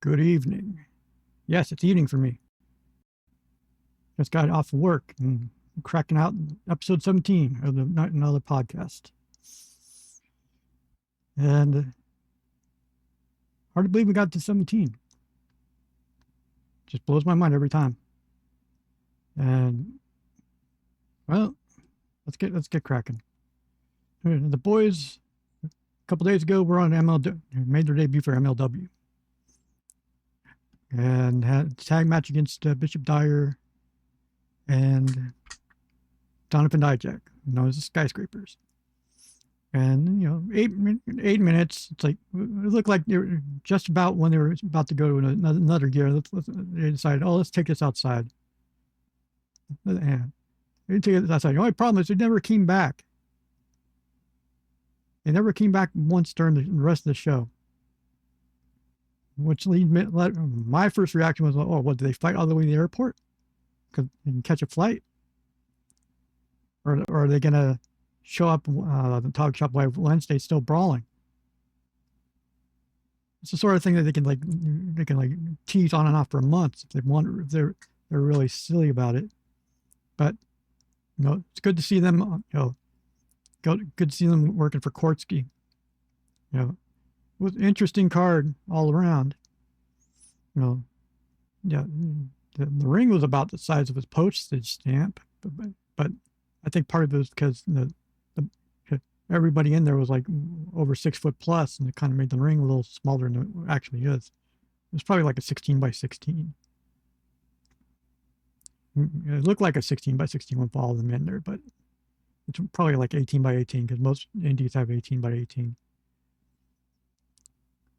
Good evening. Yes, it's evening for me. Just got off of work and cracking out episode 17 of the Night and Another podcast. And hard to believe we got to 17. Just blows my mind every time. And well, let's get cracking. The boys a couple days ago were on MLW, made their debut for MLW. And had a tag match against Bishop Dyer and Donovan Dijak, known as the Skyscrapers. And, 8 minutes, it's like, it looked like they were just about when they were about to go to another gear. They decided, let's take this outside. And they take it outside. The only problem is they never came back. They never came back once during the rest of the show. Which my first reaction was, what, did they fight all the way to the airport? And catch a flight? Or are they going to show up the TalkNShop Live Wednesday still brawling? It's the sort of thing that they can tease on and off for months if they want, if they're really silly about it. But it's good to see them. Good to see them working for Kortsky. It was an interesting card all around. The ring was about the size of his postage stamp, but I think part of it was because everybody in there was like over 6 foot plus, and it kind of made the ring a little smaller than it actually is. It was probably like a 16 by 16. It looked like a 16 by 16 with all of them in there, but it's probably like 18 by 18 because most indies have 18 by 18.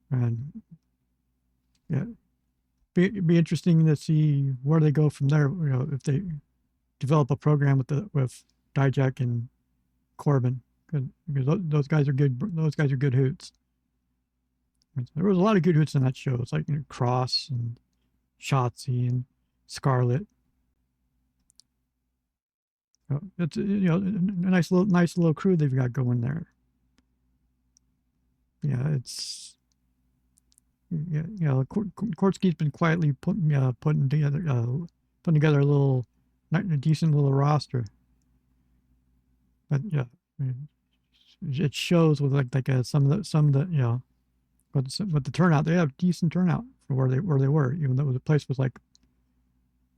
And be interesting to see where they go from there. If they develop a program with Dijak and Corbin, because those guys are good. Those guys are good hoots. There was a lot of good hoots in that show. It's like Cross and Shotzi and Scarlett. It's a nice little crew they've got going there. Kortsky's been quietly putting together a decent little roster. But it shows with some of the with the turnout. They have decent turnout for where they were, even though the place was it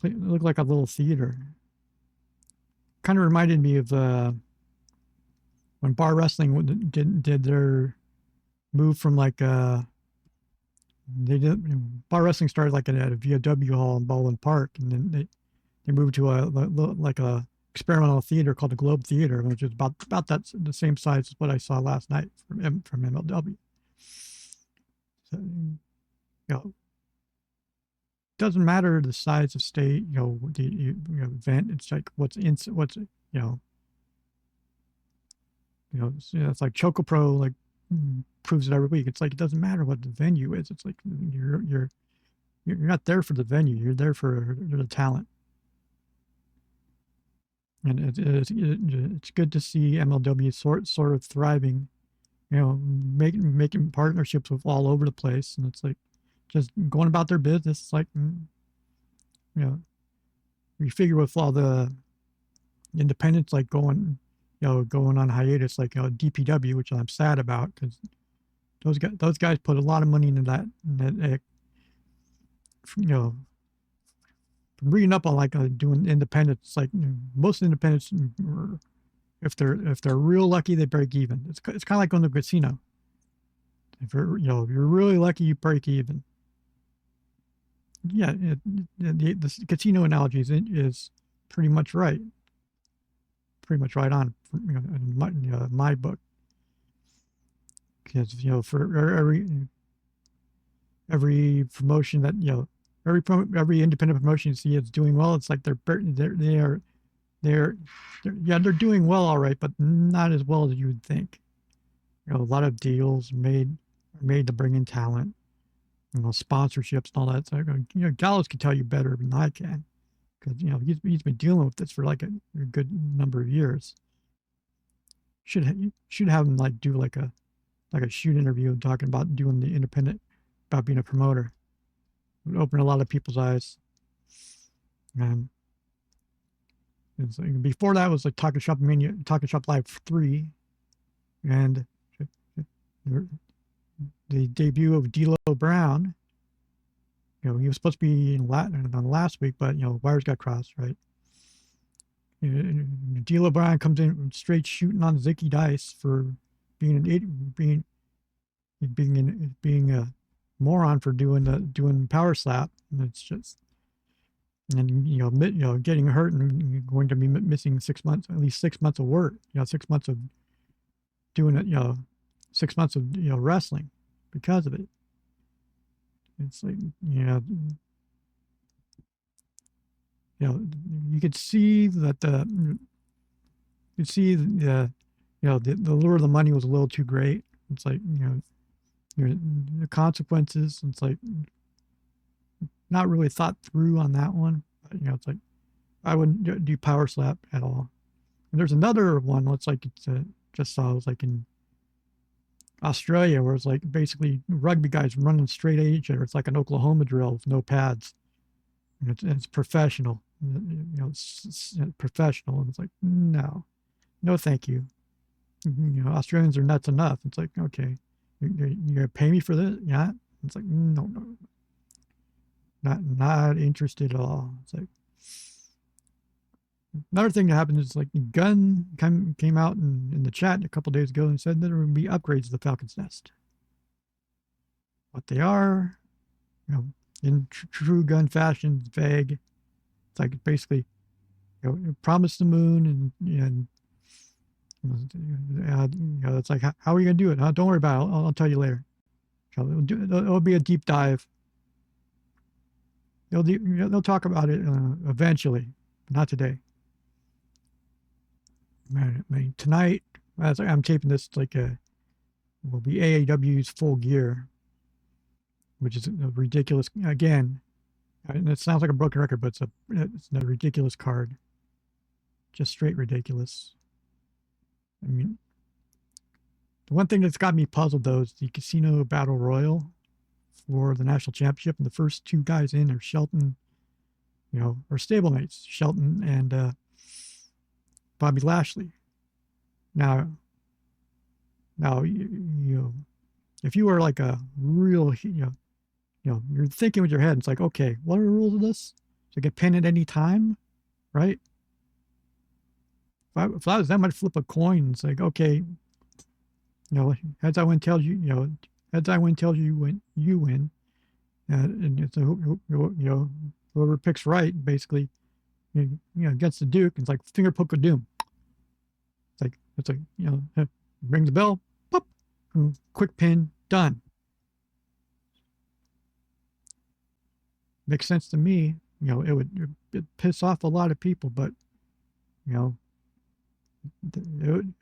looked like a little theater. Kind of reminded me of when Bar Wrestling did their move from Bar Wrestling started at a VOW hall in Baldwin Park, and then they moved to a experimental theater called the Globe Theater, which is about the same size as what I saw last night from MLW. So, doesn't matter the size of state, the event. It's like it's like Choco Pro proves it every week. It's like it doesn't matter what the venue is. It's like you're not there for the venue. You're there for the talent. And it's good to see MLW sort of thriving. Making partnerships with all over the place, and it's like just going about their business. It's like you figure with all the independents going on hiatus, like DPW, which I'm sad about because those guys put a lot of money into that. And from reading up on doing independents, most independents, if they're real lucky, they break even. It's kind of like going to a casino. If you're really lucky, you break even. Yeah, the casino analogy is pretty much right. Pretty much right on, in my book. Because for every promotion that every independent promotion you see it's doing well, it's like they're doing well, all right, but not as well as you would think. A lot of deals made to bring in talent, sponsorships and all that. So Gallows can tell you better than I can, because he's been dealing with this for a good number of years. Should have him do a shoot interview talking about doing the independent, about being a promoter. open a lot of people's eyes. And before that was like TalkNShop Live 3, and the debut of D'Lo Brown. He was supposed to be in last week, but wires got crossed, right? D'Lo Brown comes in straight shooting on Zicky Dice for being a moron for doing power slap. And it's just, and getting hurt and going to be missing 6 months, at least 6 months of work. 6 months of doing it. 6 months of wrestling because of it. It's like you could see that the lure of the money was a little too great. It's like the consequences. It's like not really thought through on that one. But, it's like I wouldn't do power slap at all. And there's another one. It's like just saw. It was like in Australia, where it's like basically rugby guys running straight at each other. It's like an Oklahoma drill with no pads. And it's professional. It's professional. And it's like, no, thank you. Australians are nuts enough. It's like, okay, you're going to pay me for this? Yeah. It's like, no. Not interested at all. It's like, another thing that happened is like Gunn came out in the chat a couple days ago and said that there would be upgrades to the Falcon's Nest. What they are, in true Gunn fashion, it's vague. It's like basically, promise the moon and it's like, how are you gonna do it? Don't worry about it. I'll tell you later. It'll be a deep dive. They'll talk about it eventually, but not today. I mean, tonight, as I'm taping this, like will be AAW's Full Gear, which is a ridiculous, again, and it sounds like a broken record, but it's a ridiculous card. Just straight ridiculous. I mean, the one thing that's got me puzzled, though, is the Casino Battle Royal for the National Championship, and the first two guys in are Shelton, are stablemates, Shelton and Bobby Lashley. Now, if you were like a real, you're thinking with your head. It's like, okay, what are the rules of this? So you get pinned at any time, right? If I was them, I'd flip a coin. It's like, okay, heads I win tells you, heads I win tells you when you win, and it's whoever picks right, basically, gets the Duke. It's like finger poke of doom. It's like ring the bell, pop, quick pin, done. Makes sense to me. It would piss off a lot of people, but it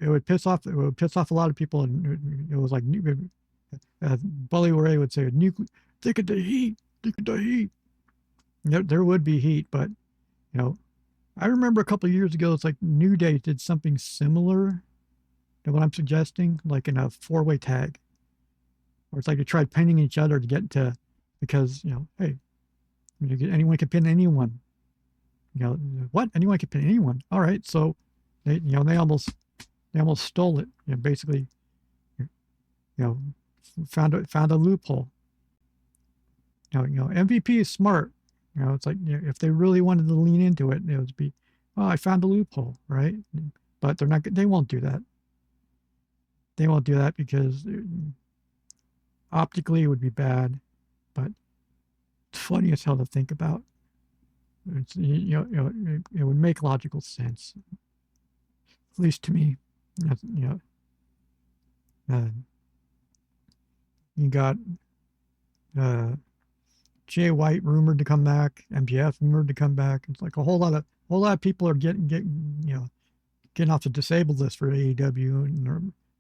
would piss off a lot of people, and it was like Bully Ray would say, think of the heat. There would be heat, but I remember a couple of years ago, it's like New Day did something similar to what I'm suggesting, like in a 4-way tag, where it's like they tried pinning each other to get to, because hey, anyone can pin anyone. What? Anyone can pin anyone? All right, so they almost stole it. Basically, found a loophole. MVP is smart. It's like if they really wanted to lean into it, it would be, oh, I found a loophole, right? But they're not. They won't do that. They won't do that because optically it would be bad, but it's funny as hell to think about. It's it would make logical sense, at least to me. You got Jay White rumored to come back, MJF rumored to come back. It's like a whole lot of people are getting off the disabled list for AEW,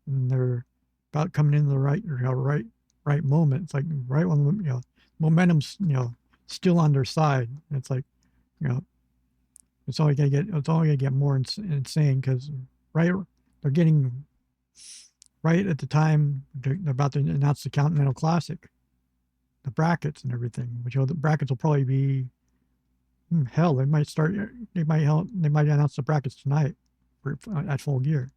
and they're about coming into the right moment. It's like right when momentum's still on their side. It's like it's only gonna get more insane because they're getting right at the time they're about to announce the Continental Classic. the brackets and everything. Which, you know, the brackets will probably be hell. They might start. They might announce the brackets tonight for at Full Gear.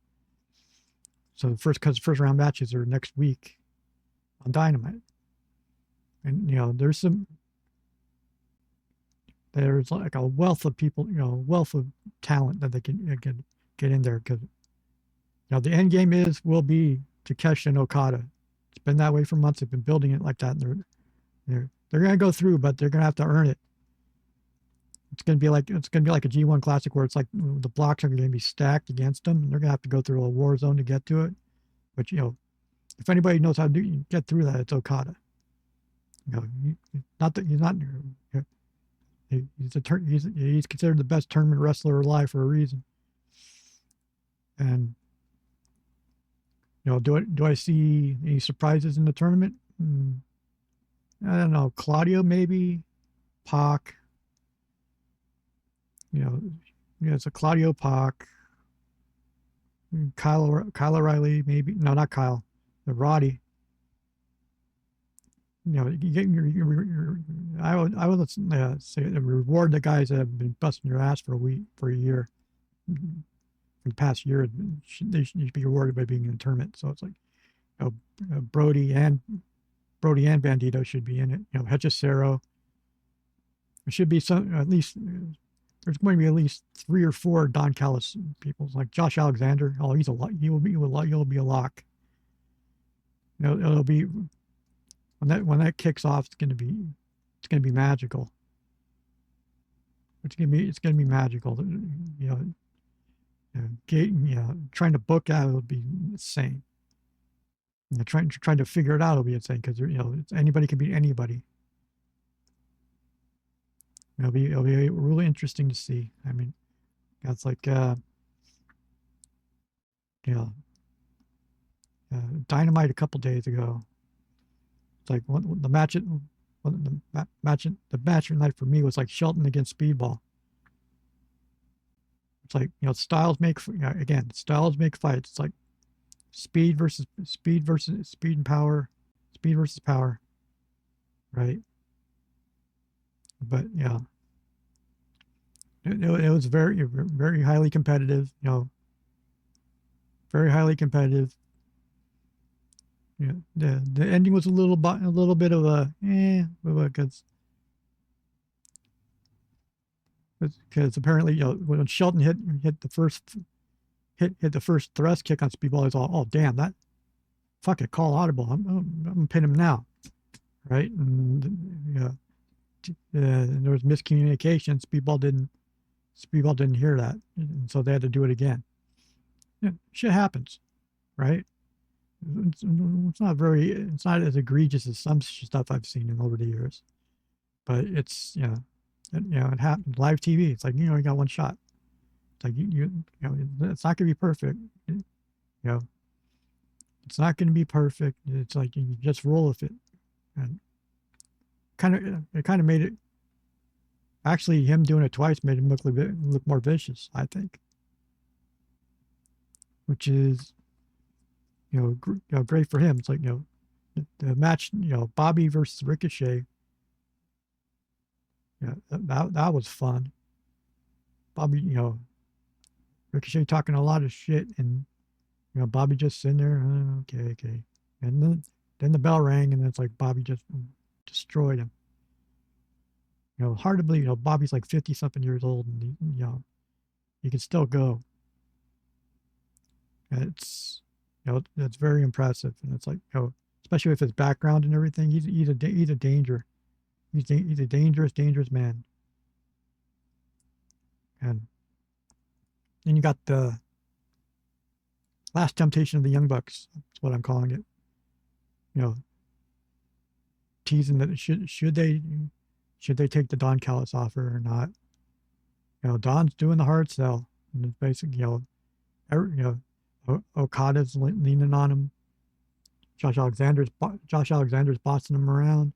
So because first round matches are next week on Dynamite, and you know there's like a wealth of people, you know, wealth of talent that they can get in there, because you know the end game will be Takeshi and Okada. It's been that way for months. They've been building it like that. And they're gonna go through, but they're gonna have to earn it. It's gonna be like a G1 Classic where it's like the blocks are gonna be stacked against them, and they're gonna have to go through a war zone to get to it. But you know, if anybody knows how to get through that, it's Okada. You know, he's considered the best tournament wrestler alive for a reason. And you know, do I see any surprises in the tournament? I don't know. Claudio maybe, Pac. You know, it's a Claudio, Pac, Kyle O'Reilly maybe. No, not Kyle. Roddy. You know, I would say reward the guys that have been busting your ass for a year. For the past year, they should be rewarded by being in the tournament. So it's like, you know, Brody and Bandito should be in it. You know, Hechicero. There should be at least. There's going to be at least 3 or 4 Don Callis people, like Josh Alexander. Oh, he's a lot. He'll be a lock. You know, it'll be when that kicks off. It's going to be magical. It's going to be magical. You know, trying to book that will be insane. You know, trying to figure it out will be insane, because you know anybody can beat anybody. It'll be really interesting to see. I mean, that's like you know, Dynamite a couple days ago. It's like the match night for me was like Shelton against Speedball. It's like, you know, styles make fights. It's like speed and power, speed versus power, right? But yeah, it was very highly competitive. You know, very highly competitive. Yeah, the ending was a little bit of a because apparently, you know, when Shelton hit the first thrust kick on Speedball, it's all, oh damn, that fuck it, call audible. I'm gonna pin him now, right? And yeah, and there was miscommunication. Speedball didn't hear that, and so they had to do it again. Yeah, shit happens, right? It's not as egregious as some stuff I've seen over the years, but it's, you know, it happened. Live TV, it's like, you know, you got one shot. It's like you know, it's not gonna be perfect. You know, it's not gonna be perfect. It's like you just roll with it, and it kind of made it. Actually, him doing it twice made him look more vicious, I think, which is, you know, great for him. It's like, you know, the match, you know, Bobby versus Ricochet. Yeah, that was fun. Bobby, you know, Ricochet talking a lot of shit, and you know, Bobby just sitting there, okay, and then the bell rang, and it's like Bobby just destroyed him. You know, hard to believe. You know, Bobby's like 50-something years old, and you know, he can still go. And it's, you know, it's very impressive, and it's like, you know, especially with his background and everything, he's a danger. He's a dangerous man. And then you got the last temptation of the Young Bucks. That's what I'm calling it. You know, teasing that should they take the Don Callis offer or not? You know, Don's doing the hard sell, and it's basically, you know, Okada's leaning on him. Josh Alexander's bossing him around.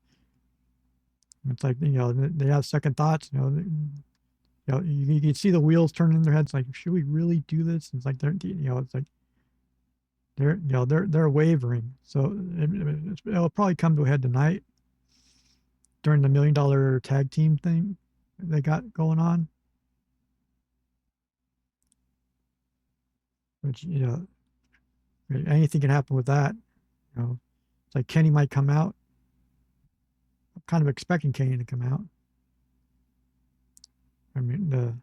It's like, you know, they have second thoughts. You know, you can see the wheels turning in their heads. Like, should we really do this? It's like they're wavering. So it'll probably come to a head tonight. during the $1 million tag team thing they got going on. Which, anything can happen with that. It's like Kenny might come out. I'm kind of expecting Kenny to come out. I mean,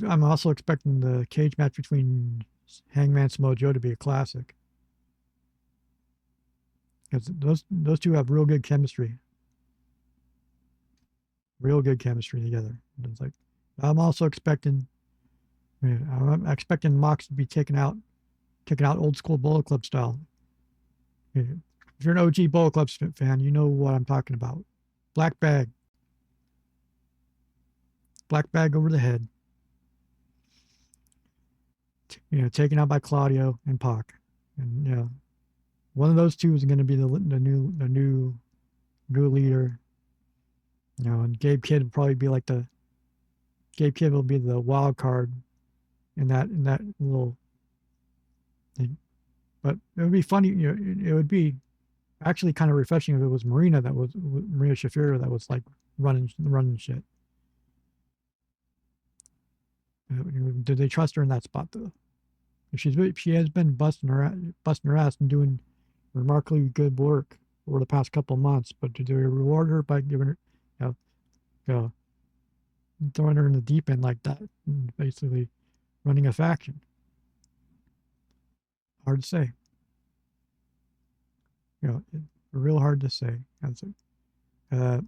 I'm also expecting the cage match between Hangman Samoa Joe to be a classic. Because those two have real good chemistry. Real good chemistry together. And it's like, I'm also expecting Mox to be taken out old school Bullet Club style. If you're an OG Bullet Club fan, you know what I'm talking about. Black bag over the head. Taken out by Claudio and Pac, and one of those two is going to be the new leader. And Gabe Kidd will probably be like Gabe Kidd will be the wild card in that little thing. But it would be funny. It would be actually kind of refreshing if it was Marina Shafir that was like running shit. Did they trust her in that spot though? She has been busting her ass and doing remarkably good work over the past couple of months. But did they reward her by giving her, throwing her in the deep end like that, and basically running a faction? Hard to say. Real hard to say. That's it.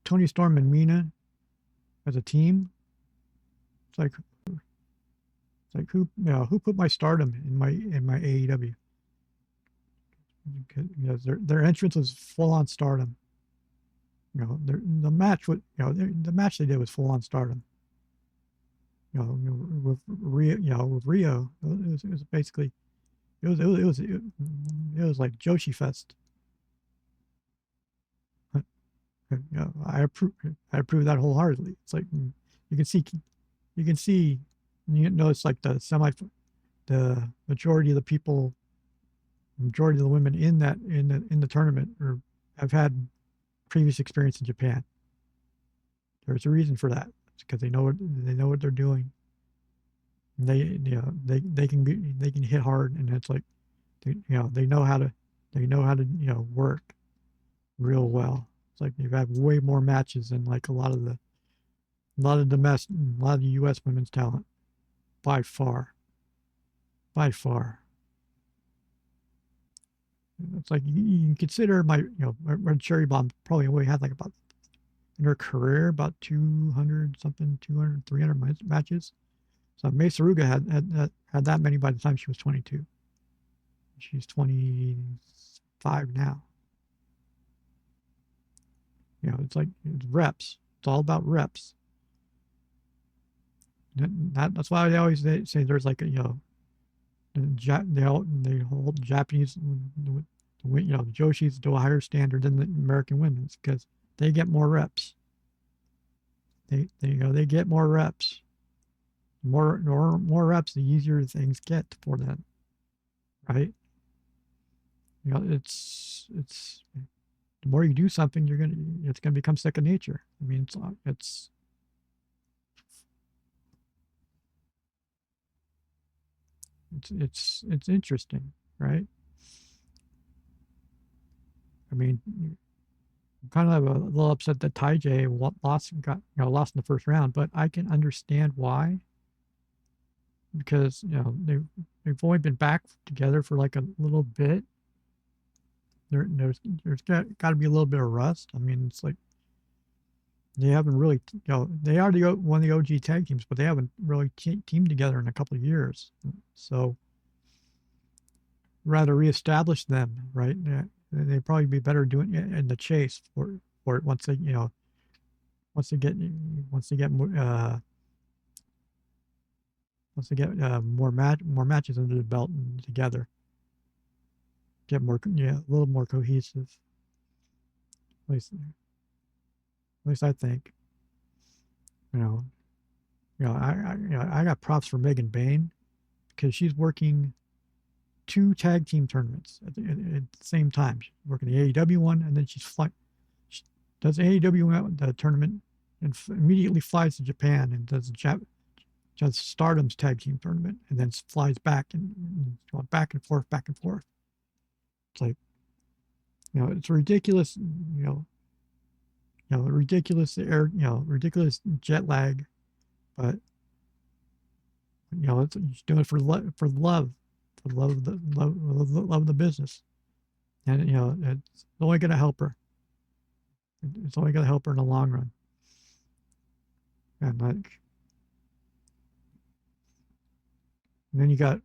Tony Storm and Mina as a team. It's like who put my Stardom in my AEW? Their entrance was full on Stardom. The match they did was full on Stardom. With Rio, it was basically it was like Joshi Fest. I approve that wholeheartedly. It's like you can see it's like the majority of the people, majority of the women in the tournament have had previous experience in Japan. There's a reason for that. It's because they know what they're doing. And they can hit hard, and it's like they know how to work real well. It's like they've had way more matches than like a lot of the U.S. women's talent by far. It's like you can consider my Cherry Bomb probably only had like about in her career about 200 something 200 300 matches. So May Saruga had that many by the time she was 22. She's 25 now. It's like it's reps. It's all about reps. That's why they always say there's like they hold Japanese, the Joshis to a higher standard than the American women's because they get more reps. They get more reps. More reps, the easier things get for them, right? It's the more you do something, it's gonna become second nature. I mean, it's interesting, right? I mean, I'm kind of a little upset that Ty lost in the first round, but I can understand why. Because they've only been back together for like a little bit. There's got to be a little bit of rust. I mean, it's like they haven't really they are one of the OG tag teams, but they haven't really teamed together in a couple of years. So rather reestablish them, right? They'd probably be better doing it in the chase for it once they get more matches under the belt and together, get a little more cohesive. At least I think. I got props for Megan Bain because she's working 2 tag team tournaments at the same time. She's working the AEW one, and then she does AEW the tournament and immediately flies to Japan and does Stardom's tag team tournament, and then flies back and going back and forth, back and forth. It's like, it's ridiculous, ridiculous ridiculous jet lag, but she's doing it for love of the business, and it's only going to help her. It's only going to help her in the long run. And then you got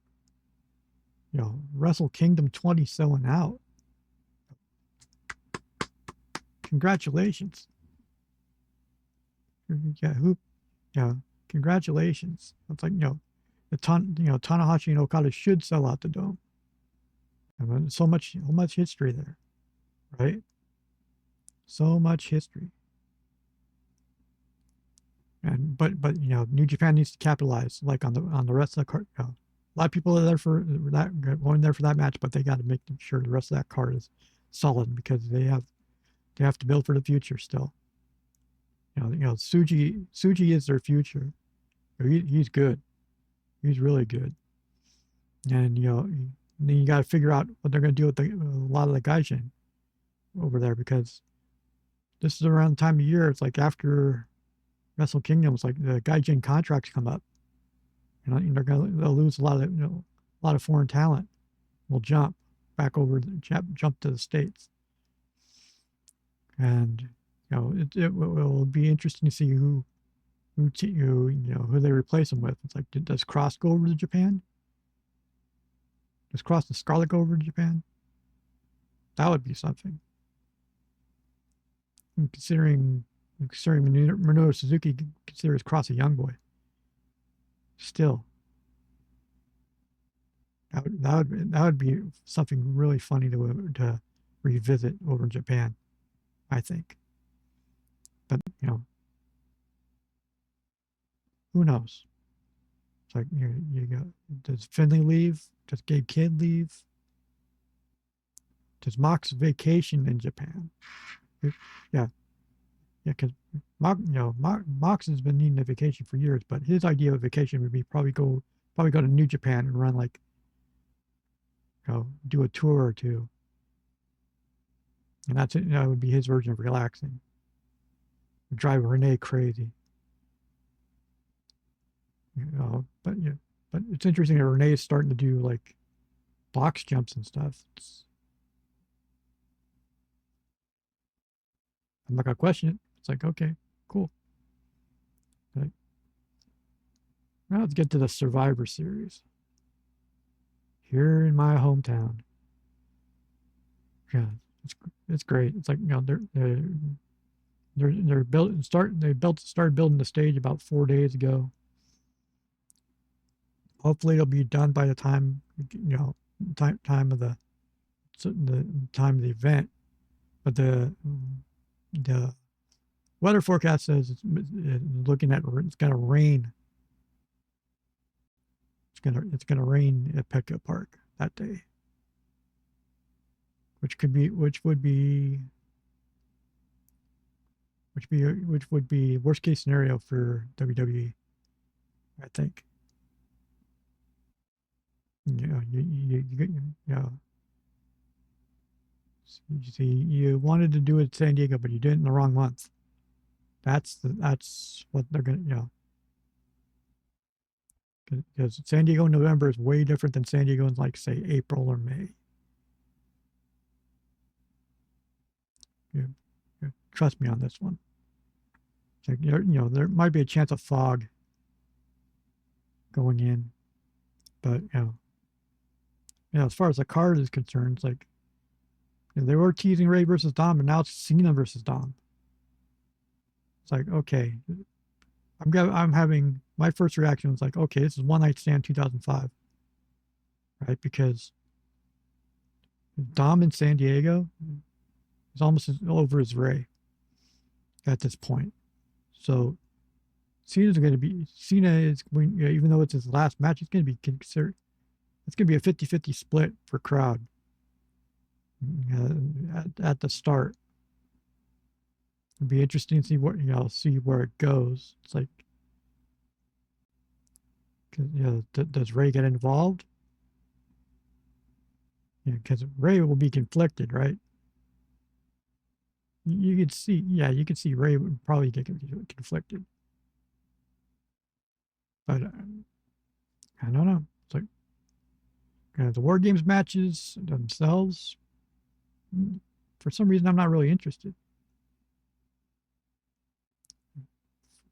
Wrestle Kingdom 20 selling out. Congratulations. Congratulations. It's like, Tanahashi and Okada should sell out the Dome. I mean, so much history there, right? So much history. And but New Japan needs to capitalize like on the rest of the card. A lot of people are there for that, going there for that match, but they got to make sure the rest of that card is solid, because they have to build for the future still. Tsuji is their future. He's good. He's really good. And then you got to figure out what they're going to do with a lot of the gaijin over there, because this is around the time of year. It's like after Wrestle Kingdom, it's like the gaijin contracts come up. They'll lose a lot of foreign talent. Will jump back over, jump to the States. And it will be interesting to see who they replace them with. It's like, does Cross go over to Japan? Does Cross and Scarlett go over to Japan? That would be something. And considering Minoru Suzuki considers Cross a young boy, still, that would be something really funny to revisit over in Japan, I think. But who knows? It's like, you go, does Finley leave? Does Gabe Kidd leave? Does Mox vacation in Japan? Yeah, because Mox has been needing a vacation for years, but his idea of vacation would be probably go to New Japan and run do a tour or two, and that's it. That would be his version of relaxing. Drive Renee crazy. But it's interesting that Renee is starting to do like box jumps and stuff. I'm not gonna question it. It's like, okay, cool. Right. Now let's get to the Survivor Series here in my hometown. Yeah, it's great. It's like, started building the stage about 4 days ago. Hopefully it'll be done by the time time of the event. But the weather forecast says it's looking at, it's going to rain. It's going to rain at Petco Park that day, which would be worst case scenario for WWE, I think. You wanted to do it in San Diego, but you did it in the wrong month. That's what they're gonna, because San Diego in November is way different than San Diego in, like, say, April or May. Trust me on this one. It's like, there might be a chance of fog going in, but as far as the card is concerned, it's like, they were teasing Ray versus Dom, and now it's Cena versus Dom. It's like, okay, I'm having, my first reaction was like, okay, this is One Night Stand 2005, right? Because Dom in San Diego is almost as over as Ray at this point. So Cena is going, even though it's his last match, it's going to be considered, it's going to be a 50-50 split for crowd at the start. It'd be interesting to see what, see where it goes. It's like, does Ray get involved? Because Ray will be conflicted, right? You could see, you could see Ray would probably get conflicted. But I don't know. It's like the War Games matches themselves, for some reason, I'm not really interested.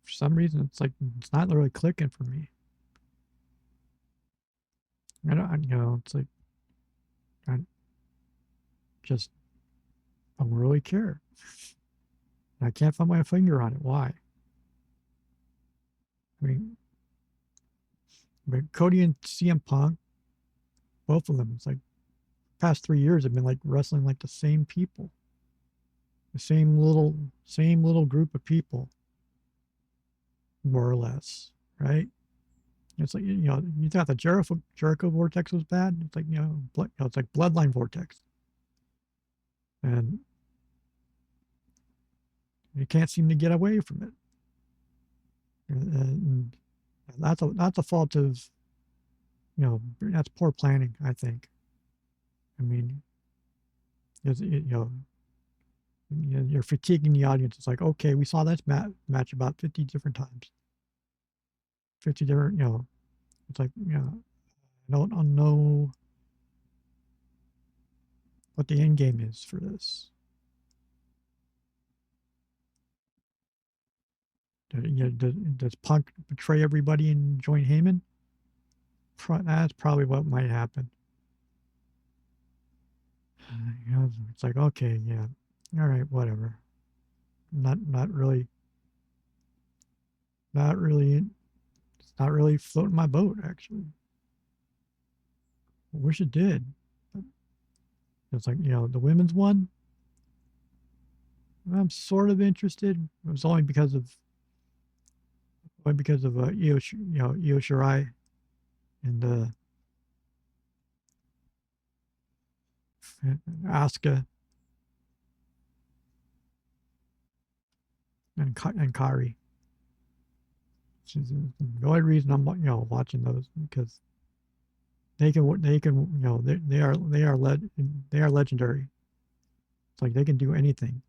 For some reason, it's like it's not really clicking for me. I don't, it's like I just don't really care. I can't find my finger on it. Why? I mean, but Cody and CM Punk, both of them, it's like past 3 years have been like wrestling like the same people, the same little group of people, more or less, right? It's like, you thought the Jericho Vortex was bad. It's like, it's like Bloodline Vortex, and you can't seem to get away from it. And that's a fault of, that's poor planning, I think. I mean, you're fatiguing the audience. It's like, okay, we saw this match about 50 different times. 50 different, it's like, I don't know what the end game is for this. Does Punk betray everybody and join Heyman? That's probably what might happen. It's like, okay, yeah, all right, whatever. Not really. It's not really floating my boat, actually. I wish it did. It's like, the women's one, I'm sort of interested. It was only because of Io Shirai and Asuka and Kairi. The only reason I'm watching those, because they are legendary. It's like they can do anything.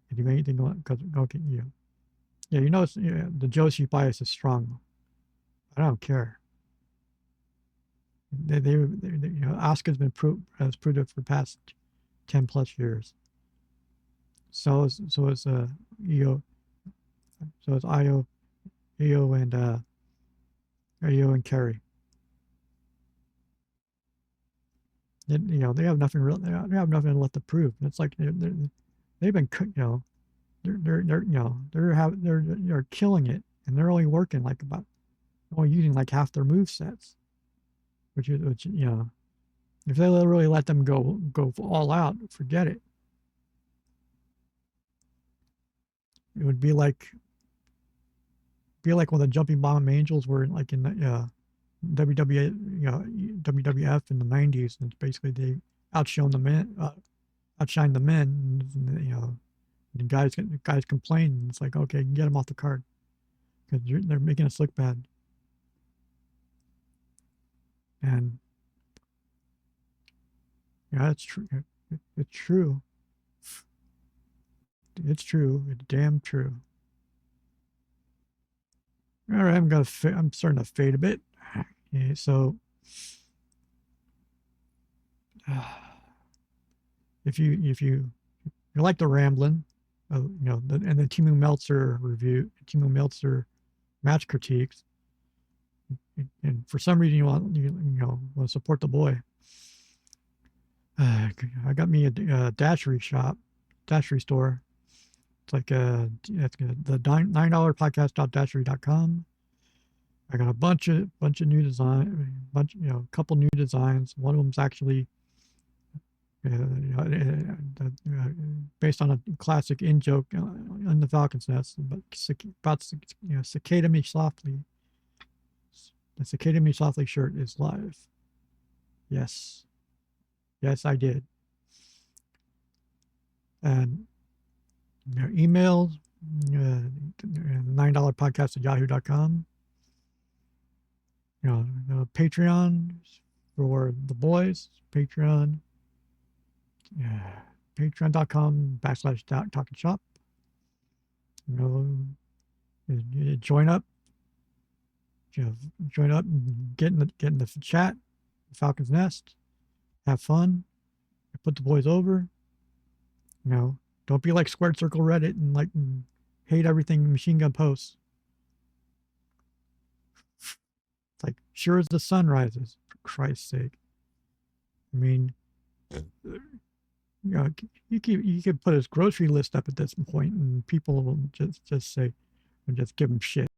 They do anything because okay, you notice the Joshi bias is strong. I don't care. Asuka's has proved it for the past 10+ years. So is Io. So it's Io and Kerry. They have nothing real. They have nothing left to prove. And it's like they've been they're killing it, and they're only working like only using like half their move sets, which if they really let them go all out, forget it. It would be like when the Jumping Bomb Angels were like in the WWF in the 90s, and it's basically they outshined the men, and, the guys complain, and it's like, okay, get them off the card because they're making us look bad. And it's true. It's true. It's true. It's damn true. All right, I'm starting to fade a bit. Okay, so if you like the rambling, and the Timu Meltzer review, Timu Meltzer match critiques, and for some reason you want to support the boy, I got me a Dashery store. It's like it's the $9podcast.dashery.com. I got a bunch of new design, couple new designs. One of them's actually based on a classic in joke on the Falcon's Nest, but about Cicada Me Softly. The Cicada Me Softly shirt is live. Yes. Yes, I did. And email, $9podcast@yahoo.com. Patreon for the boys. Patreon. Patreon.com/TalkNShop. Join up. Join up and get in the chat, Falcon's Nest. Have fun. Put the boys over. Don't be like Squared Circle Reddit and hate everything Machine Gun posts. It's like sure as the sun rises, for Christ's sake. I mean, you could put his grocery list up at this point, and people will just say, and just give him shit.